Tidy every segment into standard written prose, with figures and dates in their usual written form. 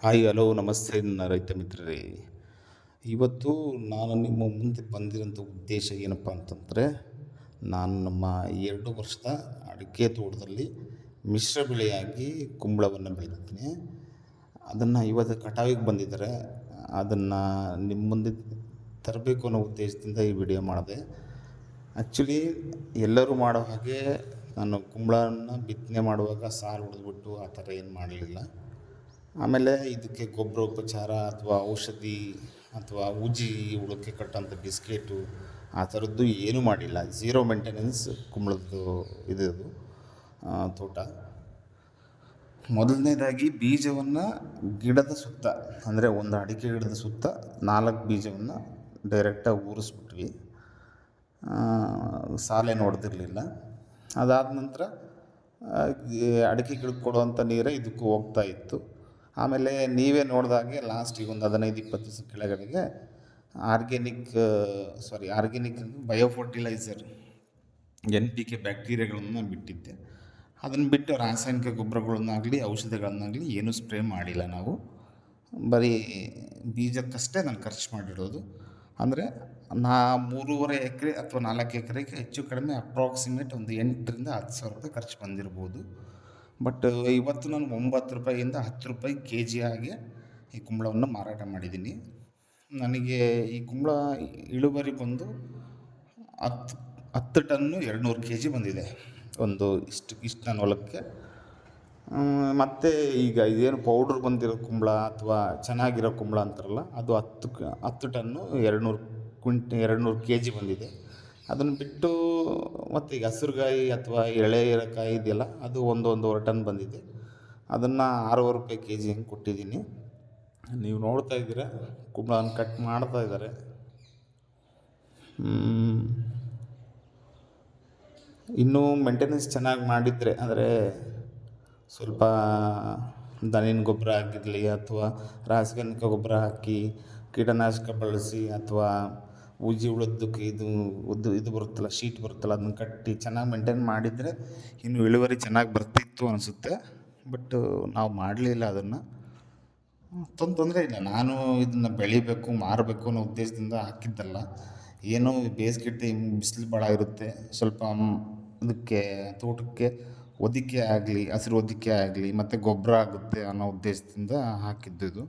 Hi hello ನಮಸ್ತೆ ನನ್ನ ರೈತ ಮಿತ್ರರೇ. ಇವತ್ತು ನಾನು ನಿಮ್ಮ ಮುಂದೆ ಬಂದಿರೋಂಥ ಉದ್ದೇಶ ಏನಪ್ಪ ಅಂತಂದರೆ, ನಾನು ನಮ್ಮ 2 ವರ್ಷದ ಅಡಿಕೆ ತೋಟದಲ್ಲಿ ಮಿಶ್ರ ಬೆಳೆಯಾಗಿ ಕುಂಬಳವನ್ನು ಬೆಳೆದಿದ್ದೀನಿ. ಅದನ್ನು ಇವತ್ತು ಕಟಾವಿಗೆ ಬಂದಿದ್ದಾರೆ. ಅದನ್ನು ನಿಮ್ಮ ಮುಂದೆ ತರಬೇಕು ಅನ್ನೋ ಉದ್ದೇಶದಿಂದ ಈ ವಿಡಿಯೋ ಮಾಡಿದೆ. ಆ್ಯಕ್ಚುಲಿ ಎಲ್ಲರೂ ಮಾಡೋ ಹಾಗೆ ನಾನು ಕುಂಬಳನ ಬಿತ್ತನೆ ಮಾಡುವಾಗ ಸಾಲು ಹೊಡೆದ್ಬಿಟ್ಟು ಆ ಥರ ಏನು ಮಾಡಲಿಲ್ಲ. ಆಮೇಲೆ ಇದಕ್ಕೆ ಗೊಬ್ಬರೋಪಚಾರ ಅಥವಾ ಔಷಧಿ ಅಥವಾ ಉಜ್ಜಿ ಹುಳಕ್ಕೆ ಕಟ್ಟೋಂಥ ಬಿಸ್ಕೆಟು ಆ ಥರದ್ದು ಏನೂ ಮಾಡಿಲ್ಲ. ಝೀರೋ ಮೇಂಟೆನೆನ್ಸ್ ಕುಂಬಳದ್ದು ಇದು ತೋಟ. ಮೊದಲನೇದಾಗಿ ಬೀಜವನ್ನು ಗಿಡದ ಸುತ್ತ, ಅಂದರೆ ಒಂದು ಅಡಿಕೆ ಗಿಡದ ಸುತ್ತ 4 ಬೀಜವನ್ನು ಡೈರೆಕ್ಟಾಗಿ ಊರಿಸ್ಬಿಟ್ವಿ. ಸಾಲೇನು ಹೊಡೆದಿರಲಿಲ್ಲ. ಅದಾದ ನಂತರ ಅಡಿಕೆ ಗಿಡಕ್ಕೆ ಕೊಡುವಂಥ ನೀರೇ ಇದಕ್ಕೂ ಹೋಗ್ತಾ ಇತ್ತು. ಆಮೇಲೆ ನೀವೇ ನೋಡಿದಾಗೆ ಲಾಸ್ಟಿಗೆ ಒಂದು 15-20 ದಿವಸ ಕೆಳಗಡೆಗೆ ಆರ್ಗ್ಯಾನಿಕ್ ಬಯೋ ಫರ್ಟಿಲೈಸರ್ NPK ಬ್ಯಾಕ್ಟೀರಿಯಾಗಳನ್ನು ಬಿಟ್ಟಿದ್ದೆ. ಅದನ್ನು ಬಿಟ್ಟು ರಾಸಾಯನಿಕ ಗೊಬ್ಬರಗಳನ್ನಾಗಲಿ ಔಷಧಿಗಳನ್ನಾಗಲಿ ಏನೂ ಸ್ಪ್ರೇ ಮಾಡಿಲ್ಲ ನಾವು. ಬರೀ ಬೀಜಕ್ಕಷ್ಟೇ ನಾನು ಖರ್ಚು ಮಾಡಿರೋದು. ಅಂದರೆ 3.5 ಎಕರೆ ಅಥವಾ 4 ಎಕರೆಗೆ ಹೆಚ್ಚು ಕಡಿಮೆ ಅಪ್ರಾಕ್ಸಿಮೇಟ್ ಒಂದು 8,000 ರಿಂದ 10,000 ರೂಪಾಯಿ ಖರ್ಚು ಬಂದಿರ್ಬೋದು. ಬಟ್ ಇವತ್ತು ನಾನು 9 ರೂಪಾಯಿಯಿಂದ 10 ರೂಪಾಯಿ kg ಆಗಿ ಈ ಕುಂಬಳವನ್ನು ಮಾರಾಟ ಮಾಡಿದ್ದೀನಿ. ನನಗೆ ಈ ಕುಂಬಳ ಇಳುವರಿ ಬಂದು 10 ಟನ್ನು 200 kg ಬಂದಿದೆ ಒಂದು ಇಷ್ಟು ನನ್ನ ಹೊಲಕ್ಕೆ. ಮತ್ತು ಈಗ ಇದೇನು ಪೌಡ್ರ್ ಬಂದಿರೋ ಕುಂಬಳ ಅಥವಾ ಚೆನ್ನಾಗಿರೋ ಕುಂಬಳ ಅಂತಾರಲ್ಲ, ಅದು 10 ಟನ್ನು 200 kg ಬಂದಿದೆ. ಅದನ್ನು ಬಿಟ್ಟು ಮತ್ತು ಈಗ ಹಸಿರುಗಾಯಿ ಅಥವಾ ಎಳೆ ಕಾಯಿ ಇದೆಯಲ್ಲ, ಅದು 1-1.5 ಟನ್ ಬಂದಿದೆ. ಅದನ್ನು 6.5 ರೂಪಾಯಿ kg ಹಂಗೆ ಕೊಟ್ಟಿದ್ದೀನಿ. ನೀವು ನೋಡ್ತಾ ಇದ್ದೀರಾ, ಕುಂಬಳನ ಕಟ್ ಮಾಡ್ತಾ ಇದ್ದಾರೆ. ಇನ್ನೂ ಮೇಂಟೆನೆನ್ಸ್ ಚೆನ್ನಾಗಿ ಮಾಡಿದರೆ, ಅಂದರೆ ಸ್ವಲ್ಪ ದನಿನ ಗೊಬ್ಬರ ಆಗಿರಲಿ ಅಥವಾ ರಾಸಾಯನಿಕ ಗೊಬ್ಬರ ಹಾಕಿ ಕೀಟನಾಶಕ ಬಳಸಿ ಅಥವಾ ಉಜ್ಜಿ ಹುಳದ್ದಕ್ಕೆ ಇದು ಬರುತ್ತಲ್ಲ, ಶೀಟ್ ಬರುತ್ತಲ್ಲ, ಅದನ್ನ ಕಟ್ಟಿ ಚೆನ್ನಾಗಿ ಮೇಂಟೈನ್ ಮಾಡಿದರೆ ಇನ್ನೂ ಇಳುವರಿ ಚೆನ್ನಾಗಿ ಬರ್ತಿತ್ತು ಅನಿಸುತ್ತೆ. ಬಟ್ ನಾವು ಮಾಡಲಿಲ್ಲ ಅದನ್ನು. ತೊಂದರೆ ಇಲ್ಲ, ನಾನು ಇದನ್ನು ಬೆಳಿಬೇಕು ಮಾರಬೇಕು ಅನ್ನೋ ಉದ್ದೇಶದಿಂದ ಹಾಕಿದ್ದಲ್ಲ. ಏನೋ ಬೇಸಿಗೆ ಟೈಮ್ ಬಿಸಿಲು ಭಾಳ ಇರುತ್ತೆ, ಸ್ವಲ್ಪ ಇದಕ್ಕೆ ತೋಟಕ್ಕೆ ಹೊದಿಕೆ ಆಗಲಿ, ಹಸಿರು ಹೊದಿಕೆ ಆಗಲಿ ಮತ್ತು ಗೊಬ್ಬರ ಆಗುತ್ತೆ ಅನ್ನೋ ಉದ್ದೇಶದಿಂದ ಹಾಕಿದ್ದು.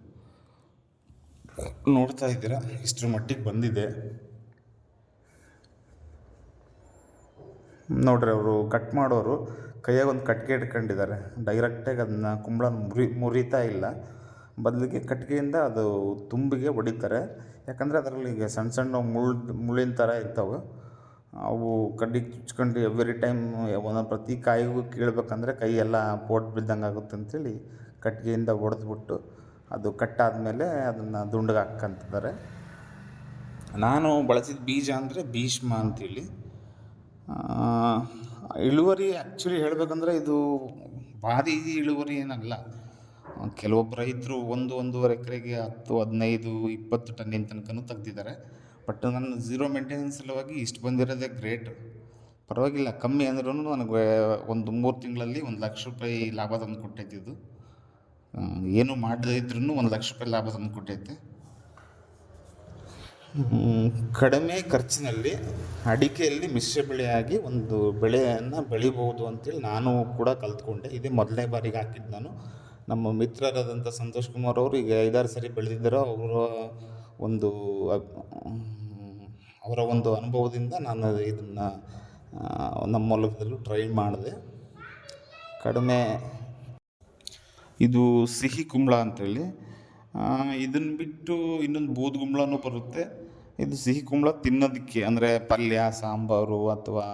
ನೋಡ್ತಾ ಇದ್ದೀರಾ, ಇಷ್ಟರ ಮಟ್ಟಿಗೆ ಬಂದಿದೆ. ನೋಡ್ರಿ, ಅವರು ಕಟ್ ಮಾಡೋರು ಕೈಯಾಗ ಒಂದು ಕಟ್ಟಿಗೆ ಇಟ್ಕೊಂಡಿದ್ದಾರೆ. ಡೈರೆಕ್ಟಾಗಿ ಅದನ್ನ ಕುಂಬಳ ಮುರಿತಾ ಇಲ್ಲ, ಬದಲಿಗೆ ಕಟ್ಟಿಗೆಯಿಂದ ಅದು ತುಂಬಿಗೆ ಹೊಡಿತಾರೆ. ಯಾಕಂದರೆ ಅದರಲ್ಲಿ ಈಗ ಸಣ್ಣ ಸಣ್ಣ ಮುಳ್ಳಿನ ಥರ ಇರ್ತವೆ. ಅವು ಕಡ್ಡಿಗೆ ಚುಚ್ಕೊಂಡು ಎವ್ರಿ ಟೈಮ್ ಒಂದೊಂದು ಪ್ರತಿ ಕಾಯಿಗೂ ಕೀಳ್ಬೇಕಂದ್ರೆ ಕೈ ಎಲ್ಲ ಪೋಟ್ ಬಿದ್ದಂಗೆ ಆಗುತ್ತೆ ಅಂತೇಳಿ ಕಟ್ಟಿಗೆಯಿಂದ ಹೊಡೆದ್ಬಿಟ್ಟು ಅದು ಕಟ್ಟಾದಮೇಲೆ ಅದನ್ನು ದುಂಡಗೆ ಹಾಕ್ಕಂತಿದ್ದಾರೆ. ನಾನು ಬಳಸಿದ ಬೀಜ ಅಂದರೆ ಭೀಷ್ಮ ಅಂತೇಳಿ. ಇಳುವರಿ ಆ್ಯಕ್ಚುಲಿ ಹೇಳಬೇಕಂದ್ರೆ ಇದು ಭಾರಿ ಇಳುವರಿ ಏನಲ್ಲ. ಕೆಲವೊಬ್ಬ ರೈತರು 1-1.5 ಎಕರೆಗೆ 10, 15, 20 ಟನ್ನಿನ ತನಕನೂ ತೆಗ್ದಿದ್ದಾರೆ. ಬಟ್ ನನ್ನ ಝೀರೋ ಮೇಂಟೆನೆನ್ಸ್ ಸಲುವಾಗಿ ಇಷ್ಟು ಬಂದಿರೋದೇ ಗ್ರೇಟ್. ಪರವಾಗಿಲ್ಲ, ಕಮ್ಮಿ ಅಂದ್ರೂ ನನಗೆ ಒಂದು 3 ತಿಂಗಳಲ್ಲಿ 1 ಲಕ್ಷ ರೂಪಾಯಿ ಲಾಭ ತಂದು ಕೊಟ್ಟೈತೆ ಇದು. ಏನೂ ಮಾಡದೇ ಇದ್ರೂ 1 ಲಕ್ಷ ರೂಪಾಯಿ ಲಾಭ ತಂದು ಕೊಟ್ಟೈತೆ. ಕಡಿಮೆ ಖರ್ಚಿನಲ್ಲಿ ಅಡಿಕೆಯಲ್ಲಿ ಮಿಶ್ರ ಬೆಳೆಯಾಗಿ ಒಂದು ಬೆಳೆಯನ್ನು ಬೆಳಿಬೋದು ಅಂತೇಳಿ ನಾನು ಕೂಡ ಕಲ್ತ್ಕೊಂಡೆ. ಇದೇ ಮೊದಲನೇ ಬಾರಿಗೆ ಹಾಕಿದ್ದು ನಾನು. ನಮ್ಮ ಮಿತ್ರರಾದಂಥ ಸಂತೋಷ್ ಕುಮಾರ್ ಅವರು ಈಗ 5-6 ಸರಿ ಬೆಳೆದಿದ್ದಾರೋ, ಅವರ ಒಂದು ಅನುಭವದಿಂದ ನಾನು ಇದನ್ನು ನಮ್ಮ ಹೊಲದಲ್ಲೂ ಟ್ರೈ ಮಾಡಿದೆ. ಇದು ಸಿಹಿ ಕುಂಬಳ ಅಂತೇಳಿ. ಇದನ್ನು ಬಿಟ್ಟು ಇನ್ನೊಂದು ಬೂದುಗುಂಬಳನೂ ಬರುತ್ತೆ. ಇದು ಸಿಹಿ ಕುಂಬಳ ತಿನ್ನೋದಕ್ಕೆ, ಅಂದರೆ ಪಲ್ಯ, ಸಾಂಬಾರು ಅಥವಾ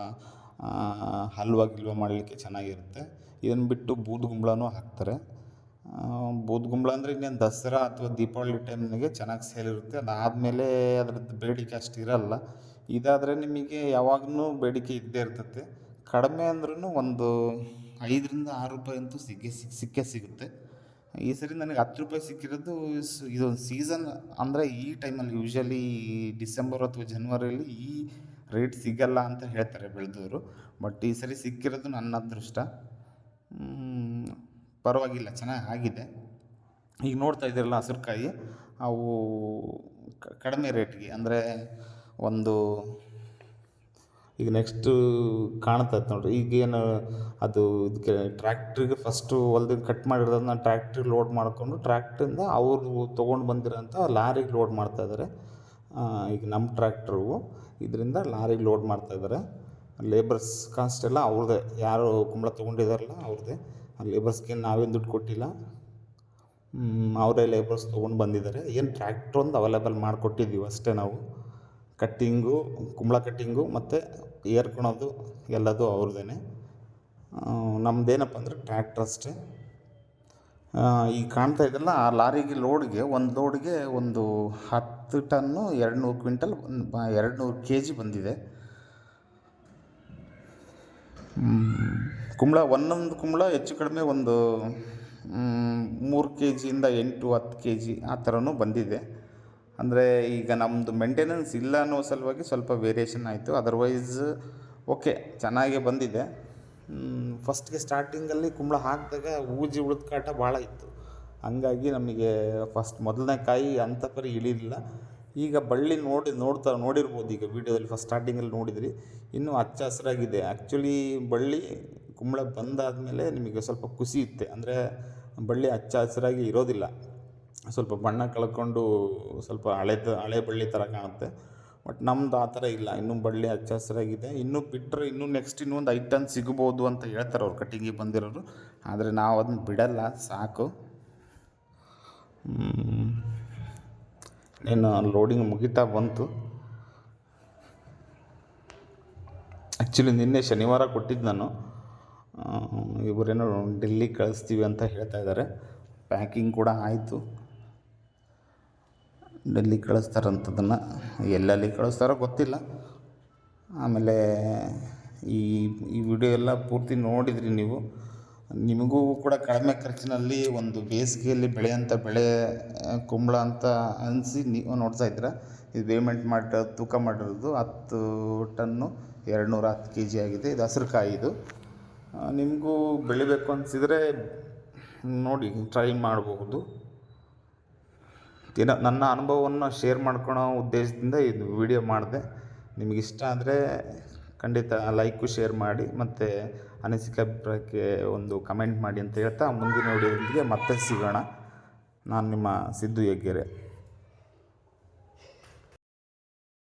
ಹಲ್ವ ಮಾಡಲಿಕ್ಕೆ ಚೆನ್ನಾಗಿರುತ್ತೆ. ಇದನ್ನು ಬಿಟ್ಟು ಬೂದುಗುಂಬಳನೂ ಹಾಕ್ತಾರೆ. ಬೂದುಗುಂಬಳ ಅಂದರೆ ಇನ್ನೇನು ದಸರಾ ಅಥವಾ ದೀಪಾವಳಿ ಟೈಮ್ನಾಗೆ ಚೆನ್ನಾಗಿ ಸೇಲ್ ಇರುತ್ತೆ. ಅದಾದಮೇಲೆ ಅದ್ರದ್ದು ಬೇಡಿಕೆ ಅಷ್ಟು ಇರಲ್ಲ. ಇದಾದರೆ ನಿಮಗೆ ಯಾವಾಗಲೂ ಬೇಡಿಕೆ ಇದ್ದೇ ಇರ್ತದೆ. ಕಡಿಮೆ ಅಂದ್ರೂ ಒಂದು 5-6 ರೂಪಾಯಿ ಅಂತೂ ಸಿಕ್ಕೇ ಸಿಗುತ್ತೆ. ಈ ಸರಿ ನನಗೆ 10 ರೂಪಾಯಿ ಸಿಕ್ಕಿರೋದು ಇದೊಂದು ಸೀಸನ್. ಅಂದರೆ ಈ ಟೈಮಲ್ಲಿ ಯೂಶ್ವಲಿ ಡಿಸೆಂಬರ್ ಅಥವಾ ಜನವರಿಯಲ್ಲಿ ಈ ರೇಟ್ ಸಿಗಲ್ಲ ಅಂತ ಹೇಳ್ತಾರೆ ಬೆಳೆದವರು. ಬಟ್ ಈ ಸರಿ ಸಿಕ್ಕಿರೋದು ನನ್ನ ಅದೃಷ್ಟ. ಪರವಾಗಿಲ್ಲ, ಚೆನ್ನಾಗಿ ಆಗಿದೆ. ಈಗ ನೋಡ್ತಾ ಇದ್ದೀರಲ್ಲ ಹಸಿರುಕಾಯಿ, ಅವು ಕಡಿಮೆ ರೇಟ್ಗೆ ಅಂದರೆ ಒಂದು ಈಗ ನೆಕ್ಸ್ಟು ಕಾಣ್ತೈತೆ ನೋಡಿರಿ. ಈಗೇನು ಅದು ಇದಕ್ಕೆ ಟ್ರ್ಯಾಕ್ಟ್ರಿಗೆ ಫಸ್ಟು ಹೊಲ್ದಿಂದ ಕಟ್ ಮಾಡಿರೋದನ್ನ ಟ್ರ್ಯಾಕ್ಟ್ರಿಗೆ ಲೋಡ್ ಮಾಡಿಕೊಂಡು ಟ್ರ್ಯಾಕ್ಟ್ರಿಂದ ಅವರು ತೊಗೊಂಡು ಬಂದಿರೋಂಥ ಲಾರಿಗೆ ಲೋಡ್ ಮಾಡ್ತಾಯಿದ್ದಾರೆ. ಈಗ ನಮ್ಮ ಟ್ರ್ಯಾಕ್ಟ್ರು ಇದರಿಂದ ಲಾರಿಗೆ ಲೋಡ್ ಮಾಡ್ತಾಯಿದ್ದಾರೆ. ಲೇಬರ್ಸ್ ಕಾಸ್ಟ್ ಎಲ್ಲ ಅವ್ರದ್ದೇ, ಯಾರು ಕುಂಬಳ ತೊಗೊಂಡಿದಾರಲ್ಲ ಅವ್ರದ್ದೇ. ಆ ಲೇಬರ್ಸ್ಗೆ ನಾವೇನು ದುಡ್ಡು ಕೊಟ್ಟಿಲ್ಲ, ಅವರೇ ಲೇಬರ್ಸ್ ತೊಗೊಂಡು ಬಂದಿದ್ದಾರೆ. ಏನು ಟ್ರ್ಯಾಕ್ಟ್ರ್ ಒಂದು ಅವೈಲೇಬಲ್ ಮಾಡಿಕೊಟ್ಟಿದ್ದೀವಿ ಅಷ್ಟೇ ನಾವು. ಕಟ್ಟಿಂಗು, ಕುಂಬಳ ಕಟ್ಟಿಂಗು ಮತ್ತು ಏರ್ಕೊಳೋದು ಎಲ್ಲದೂ ಅವ್ರದ್ದೇ. ನಮ್ಮದೇನಪ್ಪ ಅಂದರೆ ಟ್ರ್ಯಾಕ್ಟ್ರ್ ಅಷ್ಟೇ. ಈಗ ಕಾಣ್ತಾ ಇದೆಯಲ್ಲ, ಆ ಲಾರಿಗೆ ಲೋಡ್ಗೆ ಒಂದು ಲೋಡ್ಗೆ ಒಂದು 10 ಟನ್ನು 200 ಕ್ವಿಂಟಲ್ 200 kg ಬಂದಿದೆ. ಕುಂಬಳ ಒಂದೊಂದು ಕುಂಬಳ ಹೆಚ್ಚು ಕಡಿಮೆ ಒಂದು 3 kgಯಿಂದ 8-10 kg ಆ ಥರನೂ ಬಂದಿದೆ. ಅಂದರೆ ಈಗ ನಮ್ಮದು ಮೇಂಟೆನೆನ್ಸ್ ಇಲ್ಲ ಅನ್ನೋ ಸಲುವಾಗಿ ಸ್ವಲ್ಪ ವೇರಿಯೇಷನ್ ಆಯಿತು. ಅದರ್ವೈಸ್ ಓಕೆ, ಚೆನ್ನಾಗೇ ಬಂದಿದೆ. ಫಸ್ಟ್ಗೆ ಸ್ಟಾರ್ಟಿಂಗಲ್ಲಿ ಕುಂಬಳ ಹಾಕಿದಾಗ ಊಜಿ ಉಳಿದ ಕಾಟ ಭಾಳ ಇತ್ತು. ಹಂಗಾಗಿ ನಮಗೆ ಫಸ್ಟ್ ಮೊದಲನೇ ಕಾಯಿ ಅಂಥ ಪರಿ ಇಳಿಲಿಲ್ಲ. ಈಗ ಬಳ್ಳಿ ನೋಡಿರ್ಬೋದು. ಈಗ ವೀಡಿಯೋದಲ್ಲಿ ಫಸ್ಟ್ ಸ್ಟಾರ್ಟಿಂಗಲ್ಲಿ ನೋಡಿದ್ರಿ, ಇನ್ನೂ ಹಚ್ಚ ಹಸಿರಾಗಿದೆ. ಆ್ಯಕ್ಚುಲಿ ಬಳ್ಳಿ ಕುಂಬಳ ಬಂದಾದಮೇಲೆ ನಿಮಗೆ ಸ್ವಲ್ಪ ಕುಸಿಯುತ್ತೆ, ಅಂದರೆ ಬಳ್ಳಿ ಹಚ್ಚ ಹಸಿರಾಗಿ ಇರೋದಿಲ್ಲ, ಸ್ವಲ್ಪ ಬಣ್ಣ ಕಳ್ಕೊಂಡು ಸ್ವಲ್ಪ ಹಳೆ ಬಳ್ಳಿ ಥರ ಕಾಣುತ್ತೆ. ಬಟ್ ನಮ್ಮದು ಆ ಥರ ಇಲ್ಲ, ಇನ್ನೂ ಬಳ್ಳಿ ಹಚ್ಚ ಹಸಿರಾಗಿದೆ. ಇನ್ನೂ ಬಿಟ್ಟರೆ ನೆಕ್ಸ್ಟ್ ಇನ್ನೊಂದು 5 ಟನ್ ಸಿಗ್ಬೋದು ಅಂತ ಹೇಳ್ತಾರೆ ಅವ್ರು ಕಟ್ಟಿಂಗಿಗೆ ಬಂದಿರೋರು. ಆದರೆ ನಾವು ಅದನ್ನ ಬಿಡಲ್ಲ, ಸಾಕು. ಏನು ಲೋಡಿಂಗ್ ಮುಗಿತಾ ಬಂತು. ಆ್ಯಕ್ಚುಲಿ ನಿನ್ನೆ ಶನಿವಾರ ಕೊಟ್ಟಿದ್ದು ನಾನು. ಇವರೇನೋ ಡೆಲ್ಲಿಗೆ ಕಳಿಸ್ತೀವಿ ಅಂತ ಹೇಳ್ತಾ ಇದ್ದಾರೆ. ಪ್ಯಾಕಿಂಗ್ ಕೂಡ ಆಯಿತು. ಡೆಲ್ಲಿಗೆ ಕಳಿಸ್ತಾರಂಥದ್ದನ್ನು, ಎಲ್ಲೆಲ್ಲಿ ಕಳಿಸ್ತಾರೋ ಗೊತ್ತಿಲ್ಲ. ಆಮೇಲೆ ಈ ವಿಡಿಯೋ ಎಲ್ಲ ಪೂರ್ತಿ ನೋಡಿದ್ರಿ ನೀವು. ನಿಮಗೂ ಕೂಡ ಕಡಿಮೆ ಖರ್ಚಿನಲ್ಲಿ ಒಂದು ಬೇಸಿಗೆಯಲ್ಲಿ ಬೆಳೆಯೋಂಥ ಬೆಳೆ ಕುಂಬಳ ಅಂತ ಅನಿಸಿ ನೀವು ನೋಡ್ತಾ ಇದ್ದೀರ. ಇದು ಪೇಮೆಂಟ್ ತೂಕ ಮಾಡಿರೋದು 10 ಟನ್ನು 210 kg ಆಗಿದೆ. ಇದು ಹಸಿರುಕಾಯಿ. ಇದು ನಿಮಗೂ ಬೆಳಿಬೇಕು ಅನಿಸಿದರೆ ನೋಡಿ, ಟ್ರೈ ಮಾಡಬಹುದು. ನನ್ನ ಅನುಭವವನ್ನು ಶೇರ್ ಮಾಡ್ಕೊಳೋ ಉದ್ದೇಶದಿಂದ ಇದು ವಿಡಿಯೋ ಮಾಡಿದೆ. ನಿಮಗಿಷ್ಟ ಆದರೆ ಖಂಡಿತ ಲೈಕು ಶೇರ್ ಮಾಡಿ, ಮತ್ತು ಅನಿಸಿಕೆ ಅಭಿಪ್ರಾಯಕ್ಕೆ ಒಂದು ಕಮೆಂಟ್ ಮಾಡಿ ಅಂತ ಹೇಳ್ತಾ ಮುಂದಿನ ವಿಡಿಯೋದೊಂದಿಗೆ ಮತ್ತೆ ಸಿಗೋಣ. ನಾನು ನಿಮ್ಮ ಸಿದ್ದು ಹೆಗ್ಗೆರೆ.